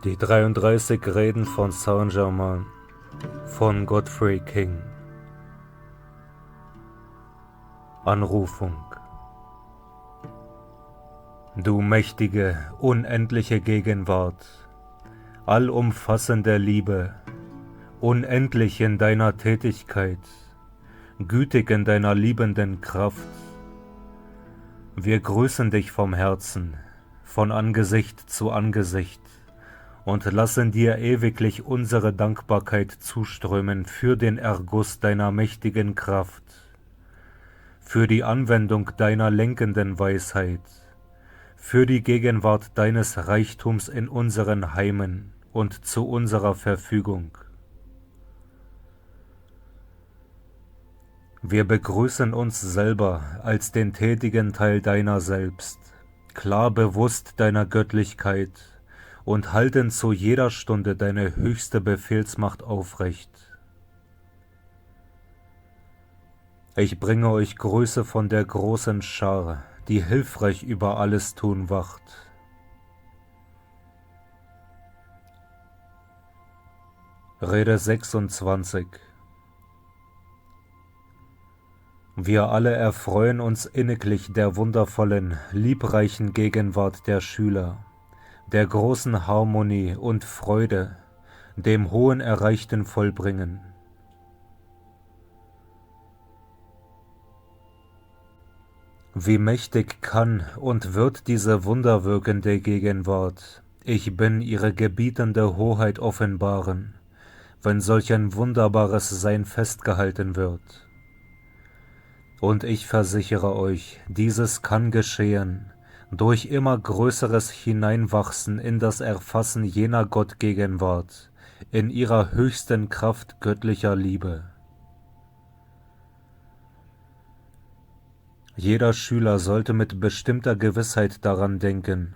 Die 33 Reden von Saint-Germain von Godfrey King. Anrufung. Du mächtige, unendliche Gegenwart, allumfassende Liebe, unendlich in deiner Tätigkeit, gütig in deiner liebenden Kraft. Wir grüßen dich vom Herzen, von Angesicht zu Angesicht, und lassen dir ewiglich unsere Dankbarkeit zuströmen für den Erguss deiner mächtigen Kraft, für die Anwendung deiner lenkenden Weisheit, für die Gegenwart deines Reichtums in unseren Heimen und zu unserer Verfügung. Wir begrüßen uns selber als den tätigen Teil deiner selbst, klar bewusst deiner Göttlichkeit, und halten zu jeder Stunde deine höchste Befehlsmacht aufrecht. Ich bringe euch Grüße von der großen Schar, die hilfreich über alles Tun wacht. Rede 26. Wir alle erfreuen uns inniglich der wundervollen, liebreichen Gegenwart der Schüler, der großen Harmonie und Freude, dem hohen Erreichten Vollbringen. Wie mächtig kann und wird diese wunderwirkende Gegenwart, ich bin ihre gebietende Hoheit offenbaren, wenn solch ein wunderbares Sein festgehalten wird. Und ich versichere euch, dieses kann geschehen, durch immer größeres Hineinwachsen in das Erfassen jener Gottgegenwart, in ihrer höchsten Kraft göttlicher Liebe. Jeder Schüler sollte mit bestimmter Gewissheit daran denken,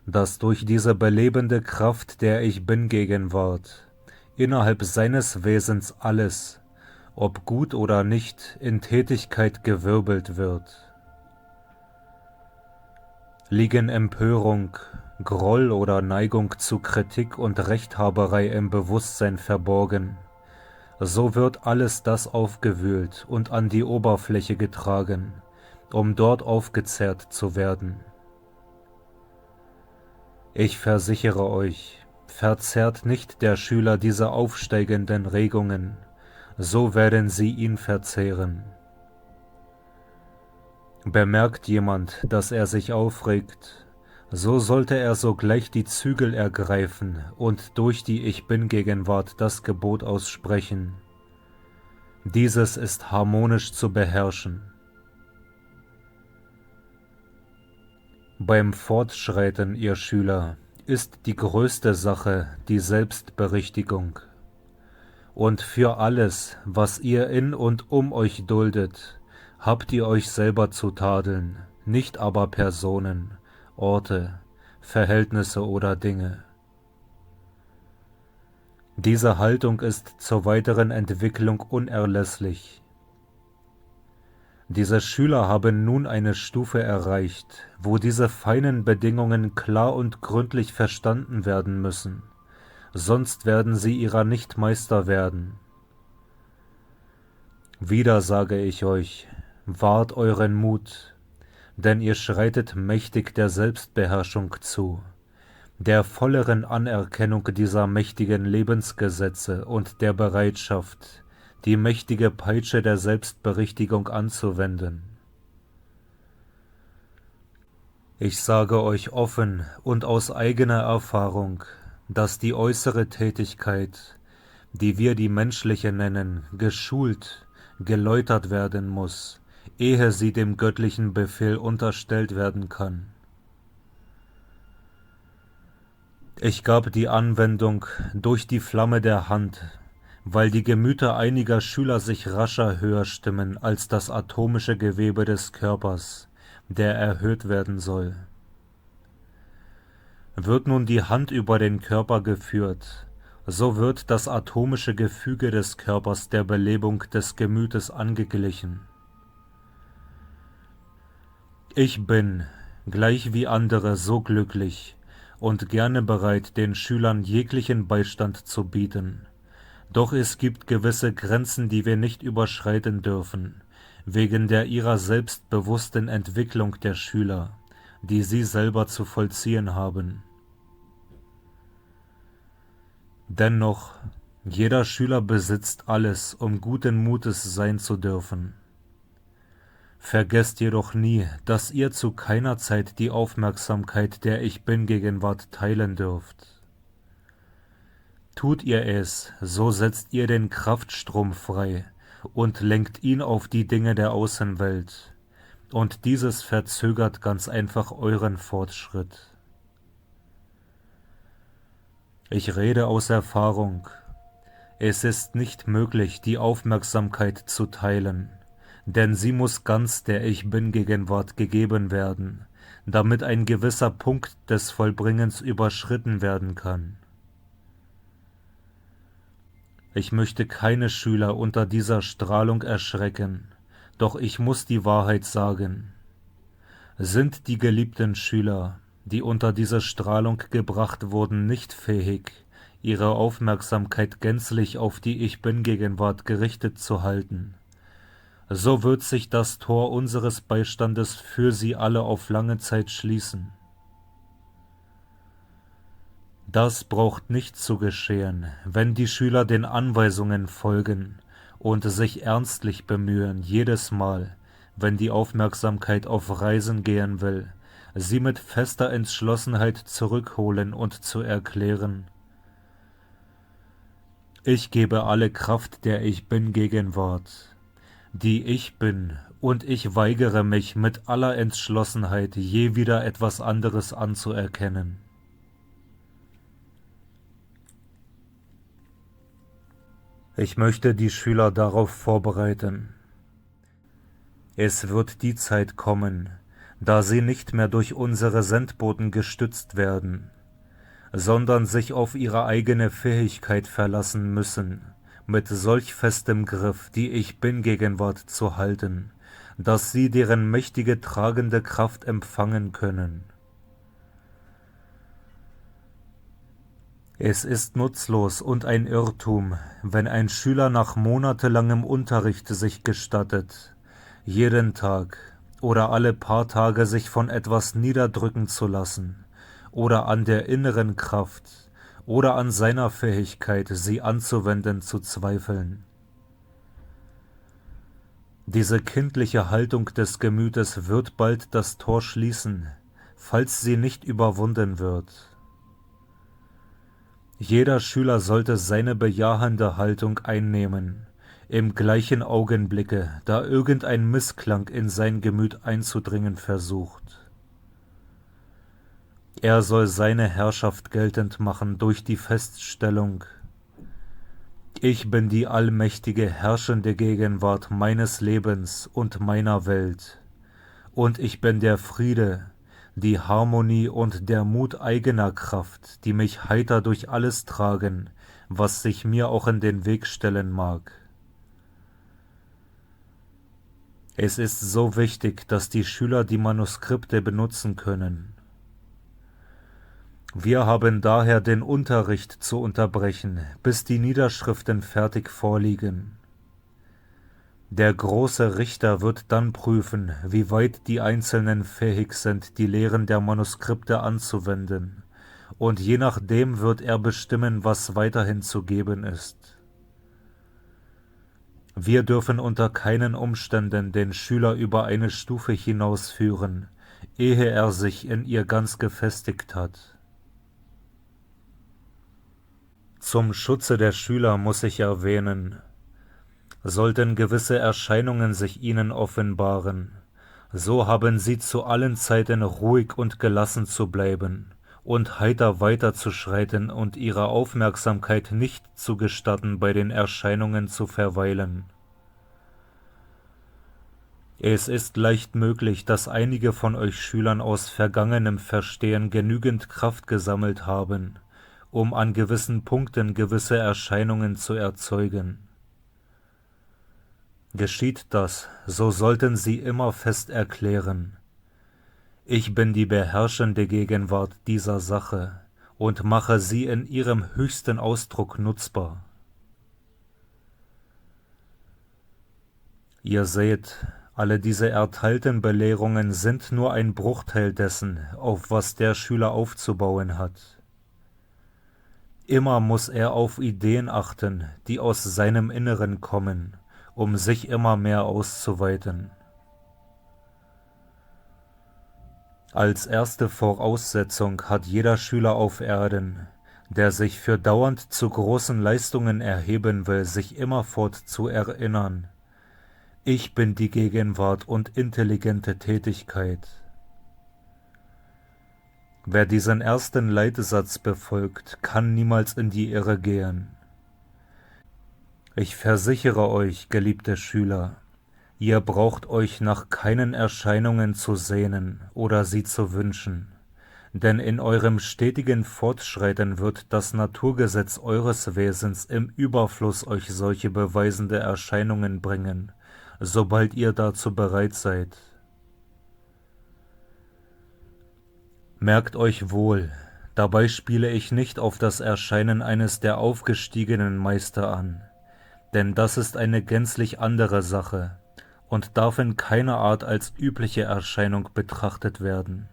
dass durch diese belebende Kraft der Ich-Bin-Gegenwart innerhalb seines Wesens alles, ob gut oder nicht, in Tätigkeit gewirbelt wird. Liegen Empörung, Groll oder Neigung zu Kritik und Rechthaberei im Bewusstsein verborgen, so wird alles das aufgewühlt und an die Oberfläche getragen, um dort aufgezehrt zu werden. Ich versichere euch, verzehrt nicht der Schüler diese aufsteigenden Regungen, so werden sie ihn verzehren. Bemerkt jemand, dass er sich aufregt, so sollte er sogleich die Zügel ergreifen und durch die Ich-Bin-Gegenwart das Gebot aussprechen. Dieses ist harmonisch zu beherrschen. Beim Fortschreiten, ihr Schüler, ist die größte Sache die Selbstberichtigung. Und für alles, was ihr in und um euch duldet, habt ihr euch selber zu tadeln, nicht aber Personen, Orte, Verhältnisse oder Dinge. Diese Haltung ist zur weiteren Entwicklung unerlässlich. Diese Schüler haben nun eine Stufe erreicht, wo diese feinen Bedingungen klar und gründlich verstanden werden müssen, sonst werden sie ihrer nicht Meister werden. Wieder sage ich euch, wahrt euren Mut, denn ihr schreitet mächtig der Selbstbeherrschung zu, der volleren Anerkennung dieser mächtigen Lebensgesetze und der Bereitschaft, die mächtige Peitsche der Selbstberichtigung anzuwenden. Ich sage euch offen und aus eigener Erfahrung, dass die äußere Tätigkeit, die wir die menschliche nennen, geschult, geläutert werden muss, ehe sie dem göttlichen Befehl unterstellt werden kann. Ich gab die Anwendung durch die Flamme der Hand, weil die Gemüter einiger Schüler sich rascher höher stimmen als das atomische Gewebe des Körpers, der erhöht werden soll. Wird nun die Hand über den Körper geführt, so wird das atomische Gefüge des Körpers der Belebung des Gemütes angeglichen. Ich bin, gleich wie andere, so glücklich und gerne bereit, den Schülern jeglichen Beistand zu bieten. Doch es gibt gewisse Grenzen, die wir nicht überschreiten dürfen, wegen der ihrer selbstbewussten Entwicklung der Schüler, die sie selber zu vollziehen haben. Dennoch, jeder Schüler besitzt alles, um guten Mutes sein zu dürfen. Vergesst jedoch nie, dass ihr zu keiner Zeit die Aufmerksamkeit der Ich-Bin-Gegenwart teilen dürft. Tut ihr es, so setzt ihr den Kraftstrom frei und lenkt ihn auf die Dinge der Außenwelt, und dieses verzögert ganz einfach euren Fortschritt. Ich rede aus Erfahrung. Es ist nicht möglich, die Aufmerksamkeit zu teilen, denn sie muss ganz der Ich-Bin-Gegenwart gegeben werden, damit ein gewisser Punkt des Vollbringens überschritten werden kann. Ich möchte keine Schüler unter dieser Strahlung erschrecken, doch ich muss die Wahrheit sagen. Sind die geliebten Schüler, die unter diese Strahlung gebracht wurden, nicht fähig, ihre Aufmerksamkeit gänzlich auf die Ich-Bin-Gegenwart gerichtet zu halten, so wird sich das Tor unseres Beistandes für sie alle auf lange Zeit schließen. Das braucht nicht zu geschehen, wenn die Schüler den Anweisungen folgen und sich ernstlich bemühen, jedes Mal, wenn die Aufmerksamkeit auf Reisen gehen will, sie mit fester Entschlossenheit zurückholen und zu erklären: Ich gebe alle Kraft der Ich-Bin-Gegenwart, die ich bin, und ich weigere mich mit aller Entschlossenheit, je wieder etwas anderes anzuerkennen. Ich möchte die Schüler darauf vorbereiten. Es wird die Zeit kommen, da sie nicht mehr durch unsere Sendboten gestützt werden, sondern sich auf ihre eigene Fähigkeit verlassen müssen, mit solch festem Griff die Ich-Bin-Gegenwart zu halten, dass sie deren mächtige tragende Kraft empfangen können. Es ist nutzlos und ein Irrtum, wenn ein Schüler nach monatelangem Unterricht sich gestattet, jeden Tag oder alle paar Tage sich von etwas niederdrücken zu lassen oder an der inneren Kraft oder an seiner Fähigkeit, sie anzuwenden, zu zweifeln. Diese kindliche Haltung des Gemütes wird bald das Tor schließen, falls sie nicht überwunden wird. Jeder Schüler sollte seine bejahende Haltung einnehmen, im gleichen Augenblicke, da irgendein Missklang in sein Gemüt einzudringen versucht. Er soll seine Herrschaft geltend machen durch die Feststellung: Ich bin die allmächtige, herrschende Gegenwart meines Lebens und meiner Welt, und ich bin der Friede, die Harmonie und der Mut eigener Kraft, die mich heiter durch alles tragen, was sich mir auch in den Weg stellen mag. Es ist so wichtig, dass die Schüler die Manuskripte benutzen können. Wir haben daher den Unterricht zu unterbrechen, bis die Niederschriften fertig vorliegen. Der große Richter wird dann prüfen, wie weit die Einzelnen fähig sind, die Lehren der Manuskripte anzuwenden, und je nachdem wird er bestimmen, was weiterhin zu geben ist. Wir dürfen unter keinen Umständen den Schüler über eine Stufe hinausführen, ehe er sich in ihr ganz gefestigt hat. Zum Schutze der Schüler muss ich erwähnen: Sollten gewisse Erscheinungen sich ihnen offenbaren, so haben sie zu allen Zeiten ruhig und gelassen zu bleiben und heiter weiterzuschreiten und ihrer Aufmerksamkeit nicht zu gestatten, bei den Erscheinungen zu verweilen. Es ist leicht möglich, dass einige von euch Schülern aus vergangenem Verstehen genügend Kraft gesammelt haben, um an gewissen Punkten gewisse Erscheinungen zu erzeugen. Geschieht das, so sollten sie immer fest erklären: Ich bin die beherrschende Gegenwart dieser Sache und mache sie in ihrem höchsten Ausdruck nutzbar. Ihr seht, alle diese erteilten Belehrungen sind nur ein Bruchteil dessen, auf was der Schüler aufzubauen hat. Immer muss er auf Ideen achten, die aus seinem Inneren kommen, um sich immer mehr auszuweiten. Als erste Voraussetzung hat jeder Schüler auf Erden, der sich für dauernd zu großen Leistungen erheben will, sich immerfort zu erinnern: Ich bin die Gegenwart und intelligente Tätigkeit. Wer diesen ersten Leitsatz befolgt, kann niemals in die Irre gehen. Ich versichere euch, geliebte Schüler, ihr braucht euch nach keinen Erscheinungen zu sehnen oder sie zu wünschen, denn in eurem stetigen Fortschreiten wird das Naturgesetz eures Wesens im Überfluss euch solche beweisende Erscheinungen bringen, sobald ihr dazu bereit seid. Merkt euch wohl, dabei spiele ich nicht auf das Erscheinen eines der aufgestiegenen Meister an, denn das ist eine gänzlich andere Sache und darf in keiner Art als übliche Erscheinung betrachtet werden.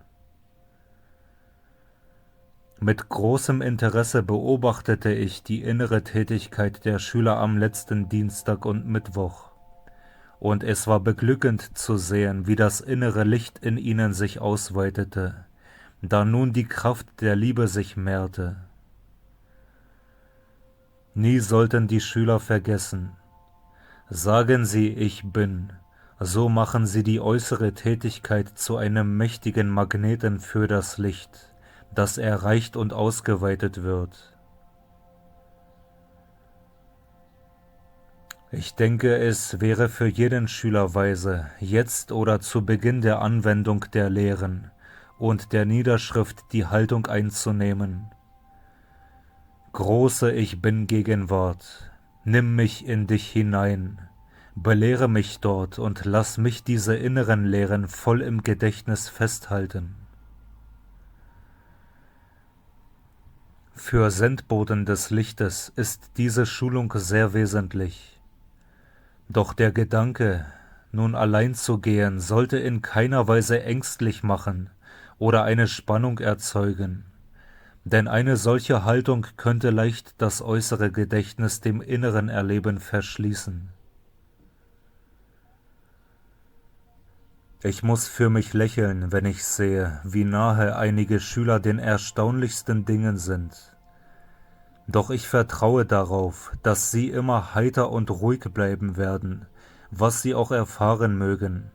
Mit großem Interesse beobachtete ich die innere Tätigkeit der Schüler am letzten Dienstag und Mittwoch, und es war beglückend zu sehen, wie das innere Licht in ihnen sich ausweitete, da nun die Kraft der Liebe sich mehrte. Nie sollten die Schüler vergessen: Sagen sie, ich bin, so machen sie die äußere Tätigkeit zu einem mächtigen Magneten für das Licht, das erreicht und ausgeweitet wird. Ich denke, es wäre für jeden Schüler weise, jetzt oder zu Beginn der Anwendung der Lehren und der Niederschrift die Haltung einzunehmen: Große Ich Bin-Gegenwart, nimm mich in dich hinein, belehre mich dort und lass mich diese inneren Lehren voll im Gedächtnis festhalten. Für Sendboten des Lichtes ist diese Schulung sehr wesentlich. Doch der Gedanke, nun allein zu gehen, sollte in keiner Weise ängstlich machen oder eine Spannung erzeugen, denn eine solche Haltung könnte leicht das äußere Gedächtnis dem inneren Erleben verschließen. Ich muss für mich lächeln, wenn ich sehe, wie nahe einige Schüler den erstaunlichsten Dingen sind. Doch ich vertraue darauf, dass sie immer heiter und ruhig bleiben werden, was sie auch erfahren mögen,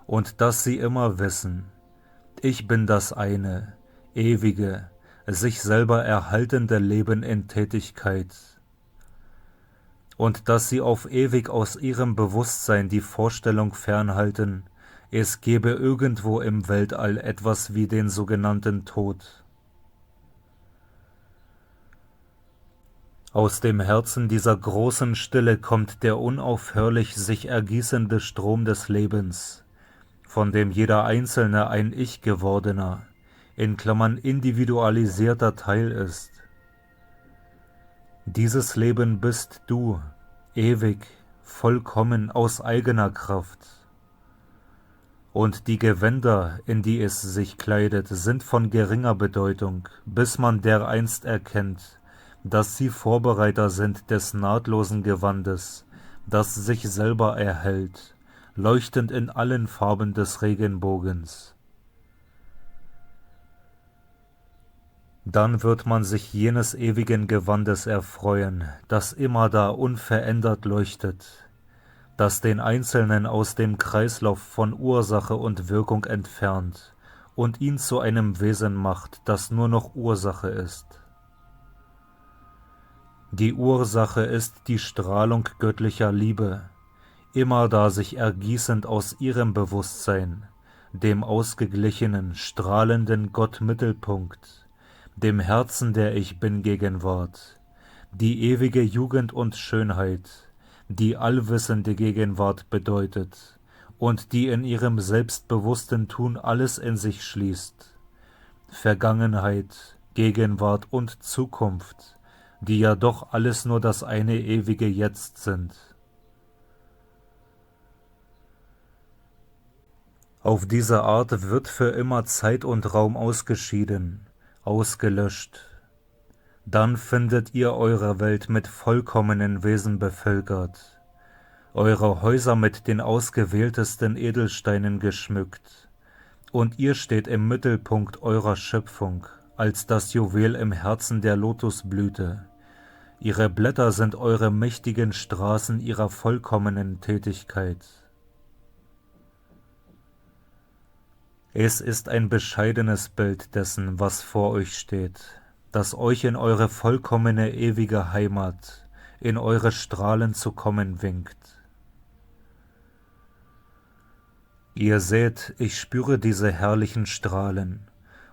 und dass sie immer wissen: Ich bin das eine, ewige, sich selber erhaltende Leben in Tätigkeit, und dass sie auf ewig aus ihrem Bewusstsein die Vorstellung fernhalten, es gebe irgendwo im Weltall etwas wie den sogenannten Tod. Aus dem Herzen dieser großen Stille kommt der unaufhörlich sich ergießende Strom des Lebens, von dem jeder Einzelne ein Ich gewordener, in Klammern individualisierter Teil ist. Dieses Leben bist du, ewig, vollkommen aus eigener Kraft. Und die Gewänder, in die es sich kleidet, sind von geringer Bedeutung, bis man dereinst erkennt, dass sie Vorbereiter sind des nahtlosen Gewandes, das sich selber erhält, leuchtend in allen Farben des Regenbogens. Dann wird man sich jenes ewigen Gewandes erfreuen, das immerdar unverändert leuchtet, das den Einzelnen aus dem Kreislauf von Ursache und Wirkung entfernt und ihn zu einem Wesen macht, das nur noch Ursache ist. Die Ursache ist die Strahlung göttlicher Liebe, immerdar sich ergießend aus ihrem Bewusstsein, dem ausgeglichenen, strahlenden Gottmittelpunkt, dem Herzen der Ich-Bin-Gegenwart, die ewige Jugend und Schönheit, die allwissende Gegenwart bedeutet und die in ihrem selbstbewussten Tun alles in sich schließt, Vergangenheit, Gegenwart und Zukunft, die ja doch alles nur das eine ewige Jetzt sind. Auf diese Art wird für immer Zeit und Raum ausgeschieden, ausgelöscht. Dann findet ihr eure Welt mit vollkommenen Wesen bevölkert, eure Häuser mit den ausgewähltesten Edelsteinen geschmückt, und ihr steht im Mittelpunkt eurer Schöpfung, als das Juwel im Herzen der Lotusblüte. Ihre Blätter sind eure mächtigen Straßen ihrer vollkommenen Tätigkeit. Es ist ein bescheidenes Bild dessen, was vor euch steht, das euch in eure vollkommene ewige Heimat, in eure Strahlen zu kommen winkt. Ihr seht, ich spüre diese herrlichen Strahlen,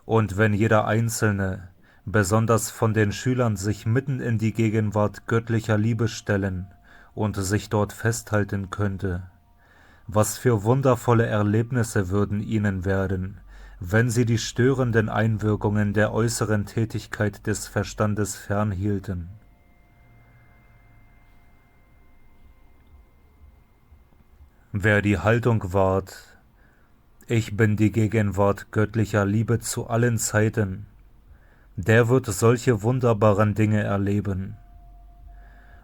und wenn jeder Einzelne, besonders von den Schülern, sich mitten in die Gegenwart göttlicher Liebe stellen und sich dort festhalten könnte, was für wundervolle Erlebnisse würden ihnen werden, wenn sie die störenden Einwirkungen der äußeren Tätigkeit des Verstandes fernhielten. Wer die Haltung wahrt, ich bin die Gegenwart göttlicher Liebe zu allen Zeiten, der wird solche wunderbaren Dinge erleben.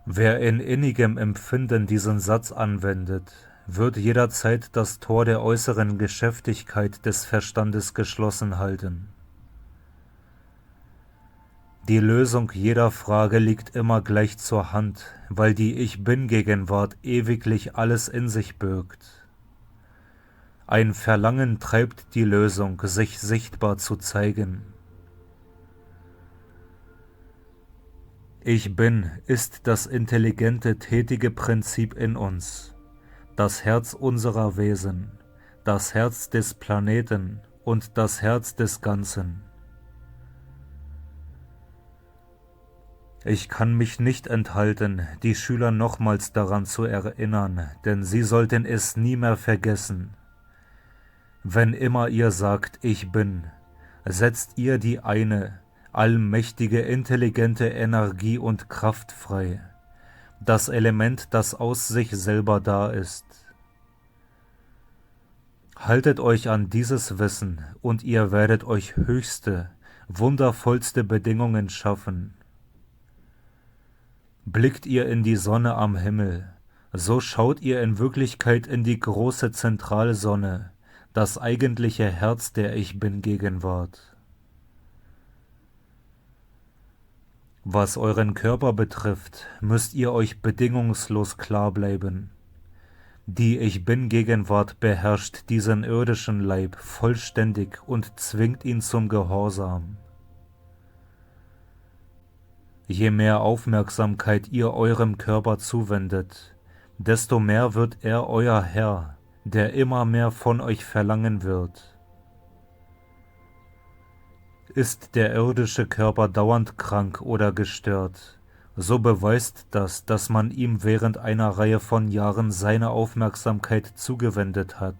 Wer in innigem Empfinden diesen Satz anwendet, wird jederzeit das Tor der äußeren Geschäftigkeit des Verstandes geschlossen halten. Die Lösung jeder Frage liegt immer gleich zur Hand, weil die Ich-Bin-Gegenwart ewiglich alles in sich birgt. Ein Verlangen treibt die Lösung, sich sichtbar zu zeigen. Ich Bin ist das intelligente, tätige Prinzip in uns, das Herz unserer Wesen, das Herz des Planeten und das Herz des Ganzen. Ich kann mich nicht enthalten, die Schüler nochmals daran zu erinnern, denn sie sollten es nie mehr vergessen. Wenn immer ihr sagt, ich bin, setzt ihr die eine, allmächtige, intelligente Energie und Kraft frei, das Element, das aus sich selber da ist. Haltet euch an dieses Wissen, und ihr werdet euch höchste, wundervollste Bedingungen schaffen. Blickt ihr in die Sonne am Himmel, so schaut ihr in Wirklichkeit in die große Zentralsonne, das eigentliche Herz der Ich-Bin-Gegenwart. Was euren Körper betrifft, müsst ihr euch bedingungslos klar bleiben. Die Ich-Bin-Gegenwart beherrscht diesen irdischen Leib vollständig und zwingt ihn zum Gehorsam. Je mehr Aufmerksamkeit ihr eurem Körper zuwendet, desto mehr wird er euer Herr, der immer mehr von euch verlangen wird. Ist der irdische Körper dauernd krank oder gestört, so beweist das, dass man ihm während einer Reihe von Jahren seine Aufmerksamkeit zugewendet hat,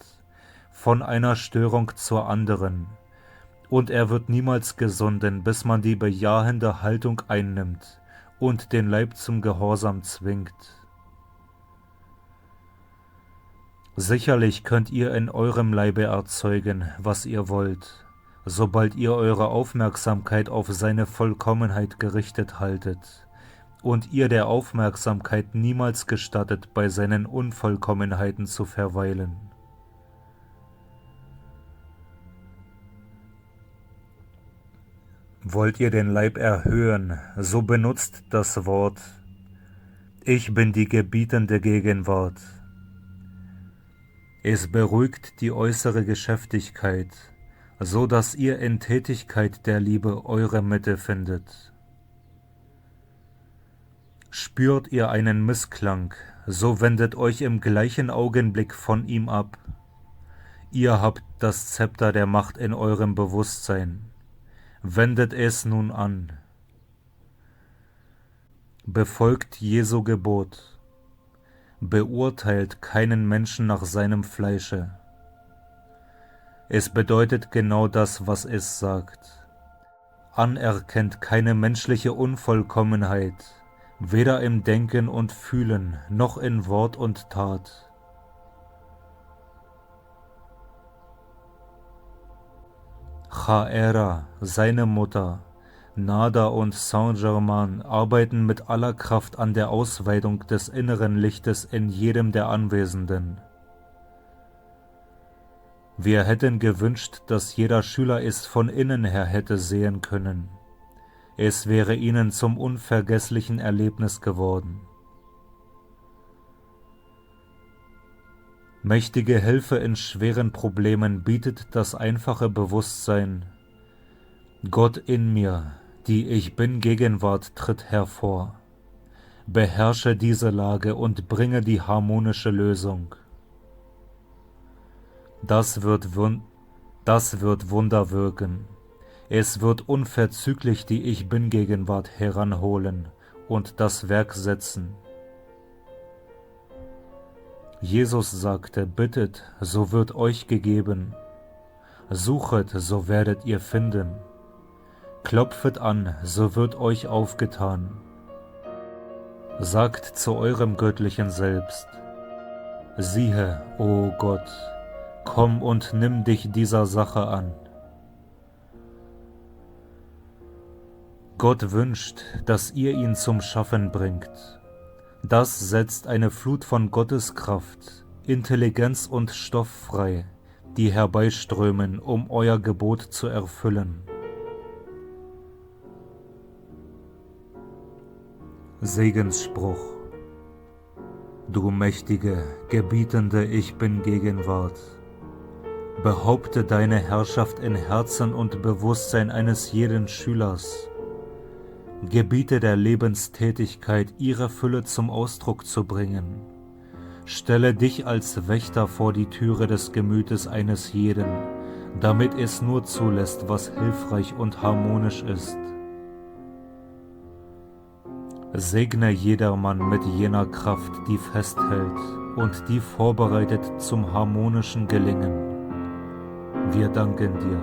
von einer Störung zur anderen, und er wird niemals gesunden, bis man die bejahende Haltung einnimmt und den Leib zum Gehorsam zwingt. Sicherlich könnt ihr in eurem Leibe erzeugen, was ihr wollt, sobald ihr eure Aufmerksamkeit auf seine Vollkommenheit gerichtet haltet und ihr der Aufmerksamkeit niemals gestattet, bei seinen Unvollkommenheiten zu verweilen. Wollt ihr den Leib erhöhen, so benutzt das Wort: Ich bin die gebietende Gegenwart. Es beruhigt die äußere Geschäftigkeit, so dass ihr in Tätigkeit der Liebe eure Mitte findet. Spürt ihr einen Missklang, so wendet euch im gleichen Augenblick von ihm ab. Ihr habt das Zepter der Macht in eurem Bewusstsein. Wendet es nun an. Befolgt Jesu Gebot. beurteilt keinen Menschen nach seinem Fleische. Es bedeutet genau das, was es sagt. Anerkennt keine menschliche Unvollkommenheit, weder im Denken und Fühlen, noch in Wort und Tat. Chaera, seine Mutter, Nada und Saint-Germain arbeiten mit aller Kraft an der Ausweidung des inneren Lichtes in jedem der Anwesenden. Wir hätten gewünscht, dass jeder Schüler es von innen her hätte sehen können. Es wäre ihnen zum unvergesslichen Erlebnis geworden. Mächtige Hilfe in schweren Problemen bietet das einfache Bewusstsein: Gott in mir, die Ich-Bin-Gegenwart tritt hervor. Beherrsche diese Lage und bringe die harmonische Lösung. Das wird Wunder wirken. Es wird unverzüglich die Ich-Bin-Gegenwart heranholen und das Werk setzen. Jesus sagte: Bittet, so wird euch gegeben. Suchet, so werdet ihr finden. Klopfet an, so wird euch aufgetan. Sagt zu eurem göttlichen Selbst: Siehe, o Gott, komm und nimm dich dieser Sache an. Gott wünscht, dass ihr ihn zum Schaffen bringt. Das setzt eine Flut von Gottes Kraft, Intelligenz und Stoff frei, die herbeiströmen, um euer Gebot zu erfüllen. Segensspruch: Du mächtige, gebietende Ich-Bin-Gegenwart, behaupte deine Herrschaft in Herzen und Bewusstsein eines jeden Schülers. Gebiete der Lebenstätigkeit, ihre Fülle zum Ausdruck zu bringen. Stelle dich als Wächter vor die Türe des Gemütes eines jeden, damit es nur zulässt, was hilfreich und harmonisch ist. Segne jedermann mit jener Kraft, die festhält und die vorbereitet zum harmonischen Gelingen. Wir danken dir.